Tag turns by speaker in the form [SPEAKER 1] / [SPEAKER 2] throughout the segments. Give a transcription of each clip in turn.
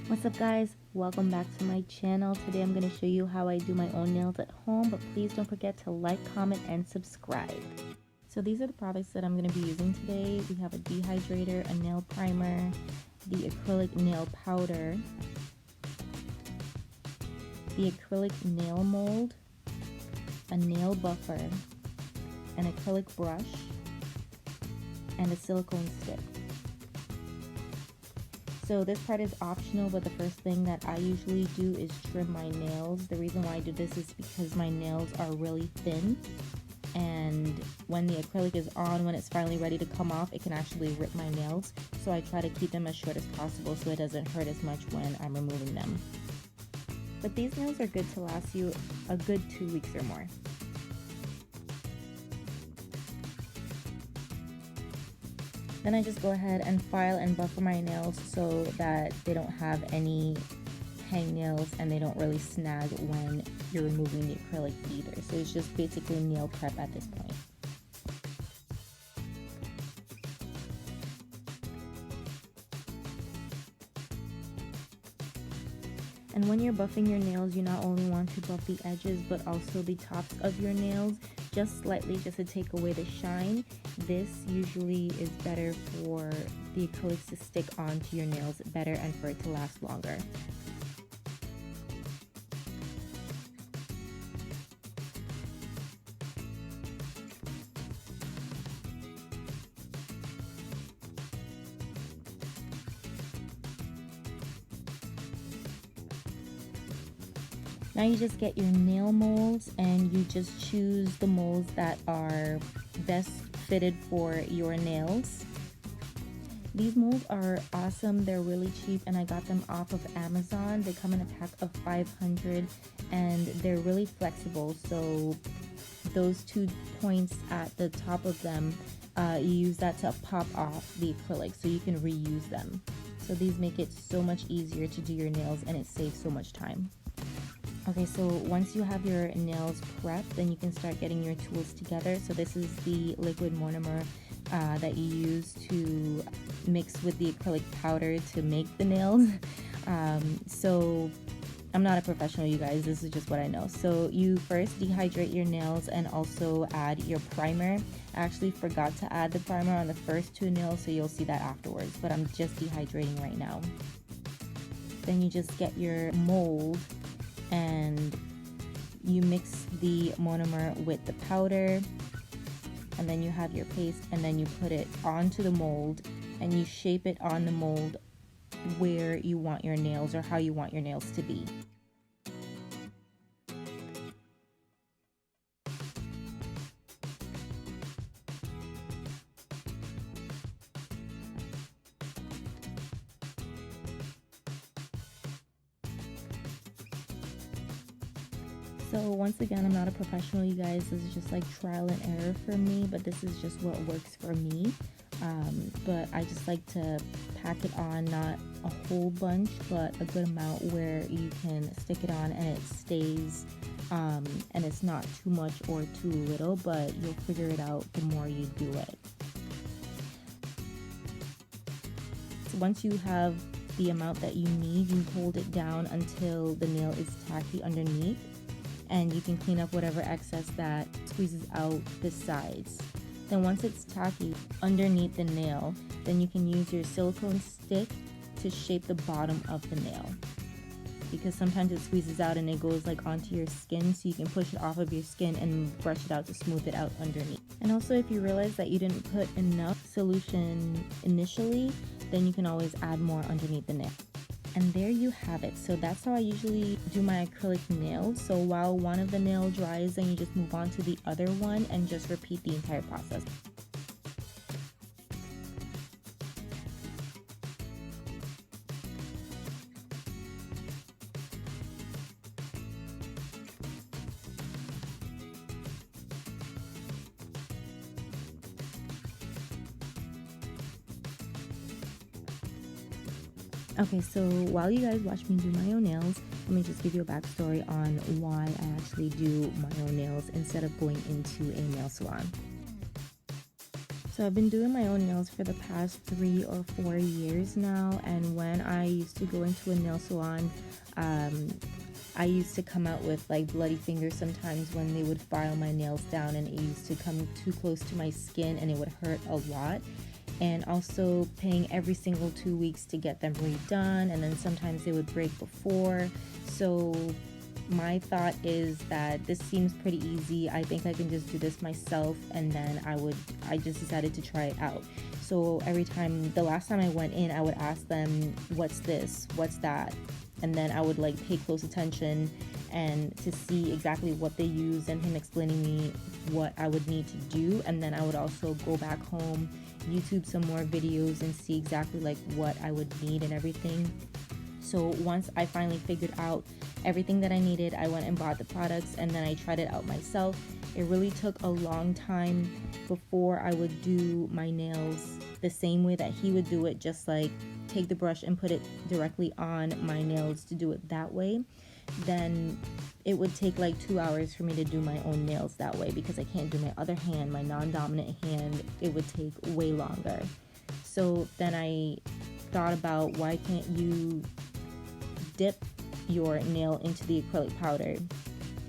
[SPEAKER 1] What's up guys, welcome back to my channel. Today I'm going to show you how I do my own nails at home, but please don't forget to like, comment, and subscribe. So these are the products that I'm going to be using today. We have a dehydrator, a nail primer, the acrylic nail powder, the acrylic nail mold, a nail buffer, an acrylic brush, and a silicone stick. So this part is optional, but the first thing that I usually do is trim my nails. The reason why I do this is because my nails are really thin, and when the acrylic is on, when it's finally ready to come off, it can actually rip my nails. So I try to keep them as short as possible so it doesn't hurt as much when I'm removing them. But these nails are good to last you a good 2 weeks or more. Then I just go ahead and file and buffer my nails so that they don't have any hangnails and they don't really snag when you're removing the acrylic either. So it's just basically nail prep at this point. And when you're buffing your nails, you not only want to buff the edges but also the tops of your nails just slightly, just to take away the shine. This usually is better for the acrylics to stick onto your nails better and for it to last longer. Now you just get your nail molds and you just choose the molds that are best fitted for your nails. These molds are awesome. They're really cheap and I got them off of Amazon. They come in a pack of 500 and they're really flexible. So those 2 points at the top of them, you use that to pop off the acrylic so you can reuse them. So these make it so much easier to do your nails and it saves so much time. Okay, so once you have your nails prepped, then you can start getting your tools together. So this is the liquid monomer that you use to mix with the acrylic powder to make the nails. So I'm not a professional, you guys, this is just what I know. So you first dehydrate your nails and also add your primer. I actually forgot to add the primer on the first 2 nails, so you'll see that afterwards, but I'm just dehydrating right now. Then you just get your mold and you mix the monomer with the powder, and then you have your paste, and then you put it onto the mold and you shape it on the mold where you want your nails or how you want your nails to be. So once again, I'm not a professional, you guys. This is just like trial and error for me, but this is just what works for me. But I just like to pack it on, not a whole bunch, but a good amount where you can stick it on and it stays, and it's not too much or too little, but you'll figure it out the more you do it. So once you have the amount that you need, you hold it down until the nail is tacky underneath, and you can clean up whatever excess that squeezes out the sides. Then once it's tacky underneath the nail, then you can use your silicone stick to shape the bottom of the nail, because sometimes it squeezes out and it goes like onto your skin, so you can push it off of your skin and brush it out to smooth it out underneath. And also, if you realize that you didn't put enough solution initially, then you can always add more underneath the nail. And there you have it. So that's how I usually do my acrylic nails. So while one of the nail dries, then you just move on to the other one and just repeat the entire process. Okay, so while you guys watch me do my own nails, let me just give you a backstory on why I actually do my own nails instead of going into a nail salon. So I've been doing my own nails for the past 3 or 4 years now, and when I used to go into a nail salon, I used to come out with like bloody fingers sometimes when they would file my nails down, and it used to come too close to my skin and it would hurt a lot. And also paying every single 2 weeks to get them redone, and then sometimes they would break before. So my thought is that this seems pretty easy. I think I can just do this myself, and then I just decided to try it out. So the last time I went in, I would ask them, what's this, what's that, and then I would like pay close attention and to see exactly what they use, and him explaining me what I would need to do. And then I would also go back home, YouTube some more videos, and see exactly like what I would need and everything. So once I finally figured out everything that I needed, I went and bought the products, and then I tried it out myself. It really took a long time before I would do my nails the same way that he would do it, just like take the brush and put it directly on my nails to do it that way. Then it would take like 2 hours for me to do my own nails that way, because I can't do my other hand, my non-dominant hand. It would take way longer. So then I thought about, why can't you dip your nail into the acrylic powder?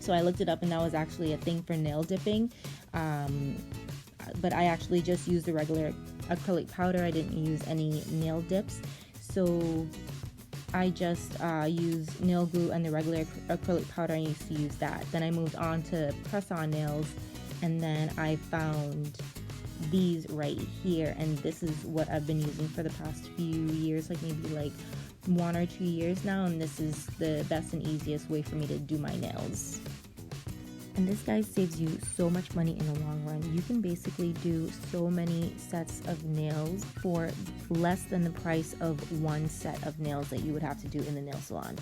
[SPEAKER 1] So I looked it up, and that was actually a thing for nail dipping. But I actually just used the regular acrylic powder. I didn't use any nail dips. So I just used nail glue and the regular acrylic powder. I used to use that. Then I moved on to press-on nails, and then I found these right here, and this is what I've been using for the past few years, like maybe like 1 or 2 years now, and this is the best and easiest way for me to do my nails. And this, guys, saves you so much money in the long run. You can basically do so many sets of nails for less than the price of one set of nails that you would have to do in the nail salon.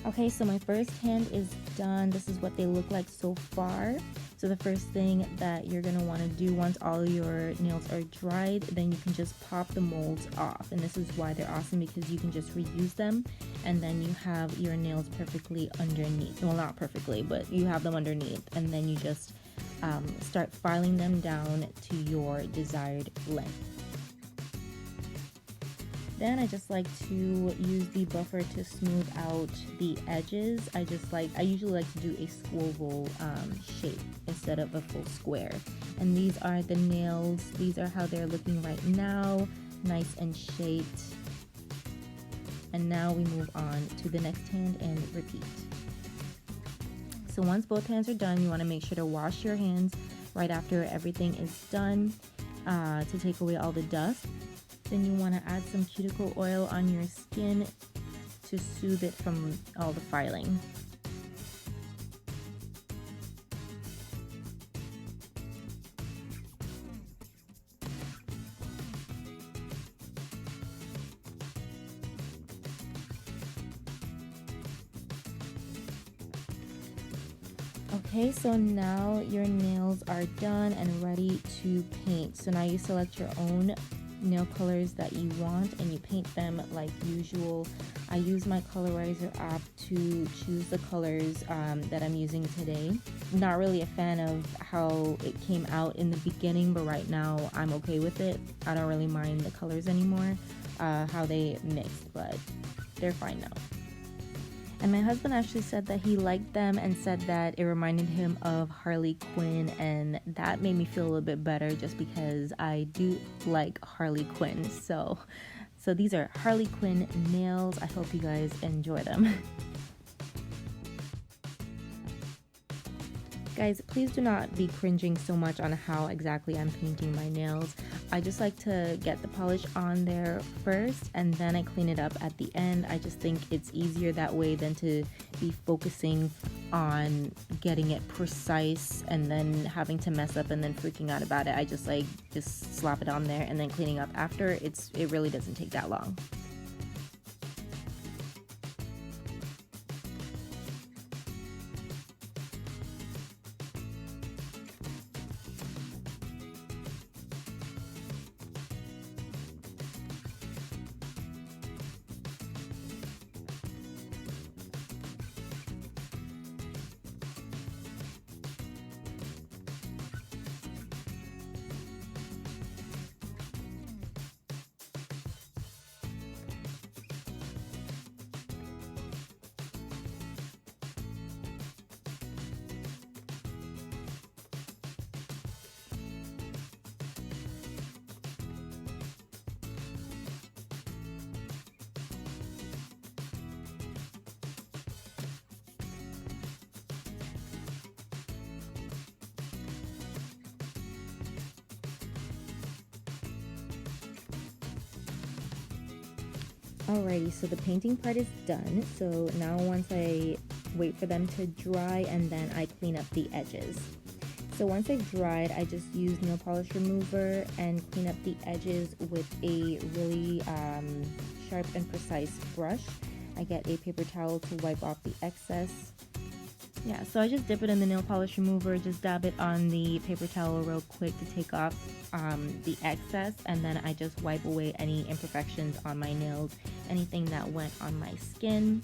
[SPEAKER 1] Okay, so my first hand is done. This is what they look like so far. So the first thing that you're going to want to do once all your nails are dried, then you can just pop the molds off. And this is why they're awesome, because you can just reuse them, and then you have your nails perfectly underneath. Well, not perfectly, but you have them underneath, and then you just start filing them down to your desired length. Then I just like to use the buffer to smooth out the edges. I usually like to do a swivel shape instead of a full square. And these are the nails. These are how they're looking right now, nice and shaped. And now we move on to the next hand and repeat. So once both hands are done, you want to make sure to wash your hands right after everything is done to take away all the dust. Then you want to add some cuticle oil on your skin to soothe it from all the filing. Okay, so now your nails are done and ready to paint. So now you select your own nail colors that you want, and you paint them like usual. I use my colorizer app to choose the colors that I'm using today. Not really a fan of how it came out in the beginning, but right now I'm okay with it. I don't really mind the colors anymore, how they mixed, but they're fine now. And my husband actually said that he liked them and said that it reminded him of Harley Quinn, and that made me feel a little bit better, just because I do like Harley Quinn. So these are Harley Quinn nails. I hope you guys enjoy them. Guys, please do not be cringing so much on how exactly I'm painting my nails. I just like to get the polish on there first, and then I clean it up at the end. I just think it's easier that way than to be focusing on getting it precise and then having to mess up and then freaking out about it. I just slap it on there and then cleaning up after. It really doesn't take that long. Alrighty, so the painting part is done. So now once I wait for them to dry, and then I clean up the edges. So once they've dried, I just use nail polish remover and clean up the edges with a really sharp and precise brush. I get a paper towel to wipe off the excess. Yeah, so I just dip it in the nail polish remover, just dab it on the paper towel real quick to take off the excess, and then I just wipe away any imperfections on my nails, anything that went on my skin,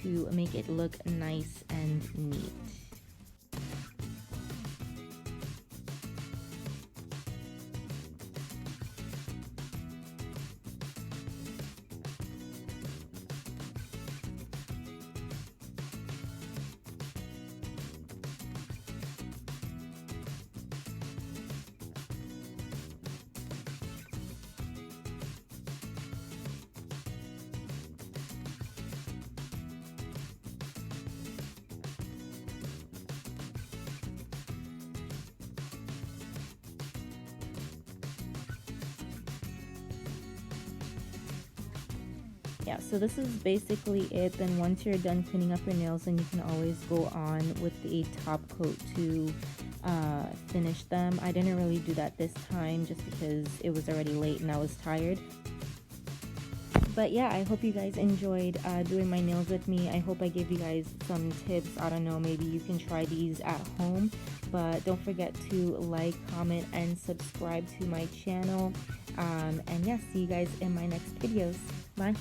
[SPEAKER 1] to make it look nice and neat. Yeah, so this is basically it. Then once you're done cleaning up your nails, then you can always go on with a top coat to finish them. I didn't really do that this time just because it was already late and I was tired. But yeah, I hope you guys enjoyed doing my nails with me. I hope I gave you guys some tips. I don't know, maybe you can try these at home. But don't forget to like, comment, and subscribe to my channel. And yeah, see you guys in my next videos. Bye.